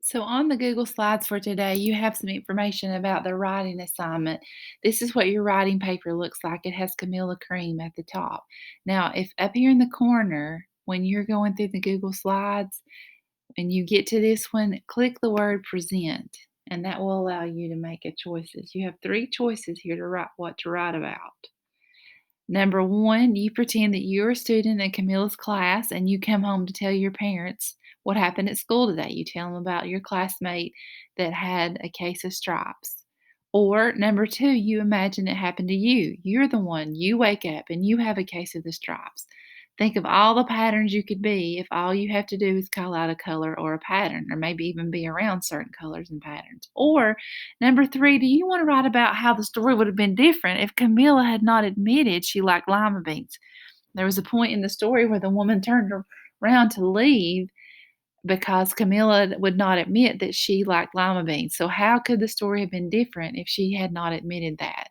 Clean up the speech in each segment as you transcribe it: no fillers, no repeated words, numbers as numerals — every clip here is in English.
So, on the Google Slides for today, you have some information about the writing assignment. This is what your writing paper looks like. It has Camilla Cream at the top. Now, if up here in the corner, when you're going through the Google Slides and you get to this one, click the word present, and that will allow you to make a choices. You have three choices here to write what to write about. Number one, you pretend that you're a student in Camilla's class and you come home to tell your parents what happened at school today. You tell them about your classmate that had a case of stripes. Or number two, you imagine it happened to you. You're the one, you wake up and you have a case of the stripes. Think of all the patterns you could be if all you have to do is call out a color or a pattern, or maybe even be around certain colors and patterns. Or number three, do you want to write about how the story would have been different if Camilla had not admitted she liked lima beans? There was a point in the story where the woman turned around to leave because Camilla would not admit that she liked lima beans. So, how could the story have been different if she had not admitted that?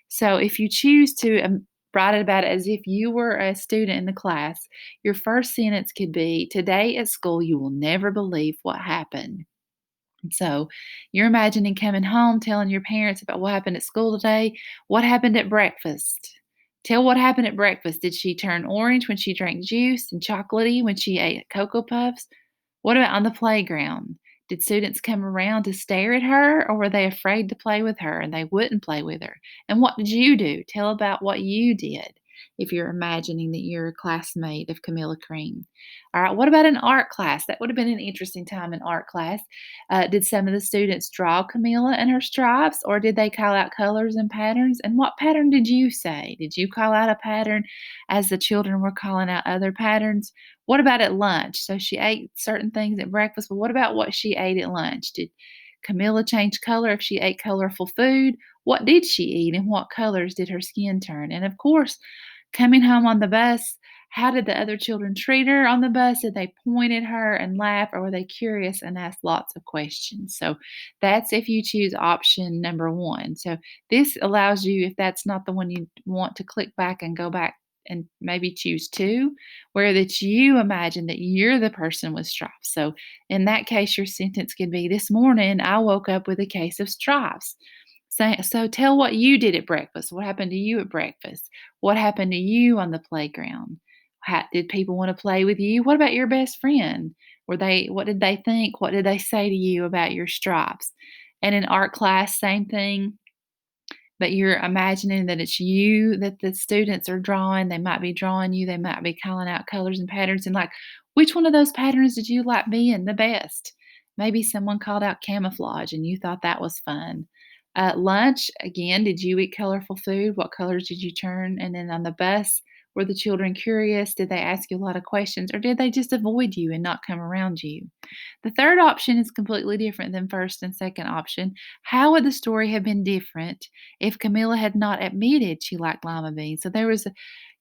So, if you choose to write about it as if you were a student in the class, your first sentence could be, "Today at school, you will never believe what happened." So you're imagining coming home, telling your parents about what happened at school today. What happened at breakfast? Tell what happened at breakfast. Did she turn orange when she drank juice and chocolatey when she ate Cocoa Puffs? What about on the playground? Did students come around to stare at her, or were they afraid to play with her and they wouldn't play with her? And what did you do? Tell about what you did if you're imagining that you're a classmate of Camilla Cream. All right, what about an art class? That would have been an interesting time in art class. Did some of the students draw Camilla and her stripes, or did they call out colors and patterns? And what pattern did you say? Did you call out a pattern as the children were calling out other patterns? What about at lunch? So she ate certain things at breakfast, but what about what she ate at lunch? Did Camilla change color if she ate colorful food? What did she eat and what colors did her skin turn? And of course, coming home on the bus, how did the other children treat her on the bus? Did they point at her and laugh, or were they curious and asked lots of questions? So that's if you choose option number one. So this allows you, if that's not the one you want, to click back and go back and maybe choose two, where that you imagine that you're the person with stripes. So in that case, your sentence could be, "This morning I woke up with a case of stripes." So tell what you did at breakfast. What happened to you at breakfast? What happened to you on the playground? Did people want to play with you? What about your best friend? What did they think? What did they say to you about your stripes? And in art class, same thing, but you're imagining that it's you that the students are drawing. They might be drawing you, they might be calling out colors and patterns. And like, which one of those patterns did you like being the best? Maybe someone called out camouflage and you thought that was fun. Lunch, again, did you eat colorful food? What colors did you turn? And then on the bus, were the children curious? Did they ask you a lot of questions, or did they just avoid you and not come around you? The third option is completely different than first and second option. How would the story have been different if Camilla had not admitted she liked lima beans? So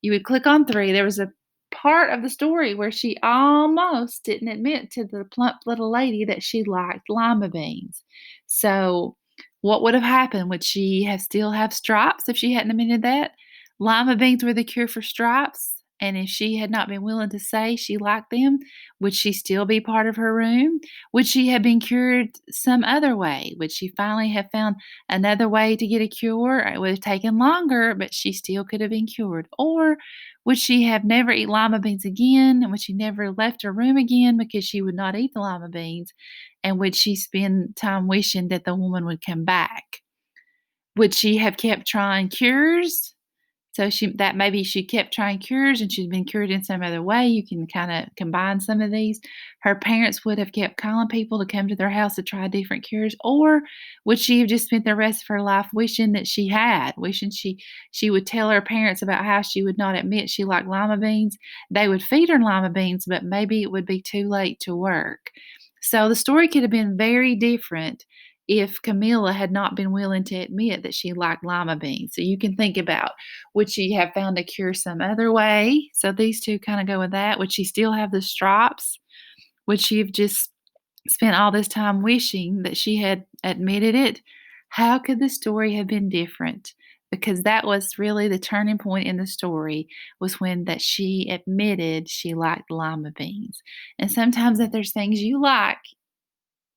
you would click on three. There was a part of the story where she almost didn't admit to the plump little lady that she liked lima beans. So what would have happened? Would she have still have stripes if she hadn't admitted that? Lima beans were the cure for stripes. And if she had not been willing to say she liked them, would she still be part of her room? Would she have been cured some other way? Would she finally have found another way to get a cure? It would have taken longer, but she still could have been cured. Or would she have never eat lima beans again? And would she never left her room again because she would not eat the lima beans? And would she spend time wishing that the woman would come back? Would she have kept trying cures? So maybe she kept trying cures and she'd been cured in some other way. You can kind of combine some of these. Her parents would have kept calling people to come to their house to try different cures, or would she have just spent the rest of her life wishing that wishing she would tell her parents about how she would not admit she liked lima beans. They would feed her lima beans, but maybe it would be too late to work. So the story could have been very different if Camilla had not been willing to admit that she liked lima beans. So you can think about, would she have found a cure some other way? So these two kind of go with that. Would she still have the stripes? Would she have just spent all this time wishing that she had admitted it? How could the story have been different? Because that was really the turning point in the story, was when that she admitted she liked lima beans. And sometimes if there's things you like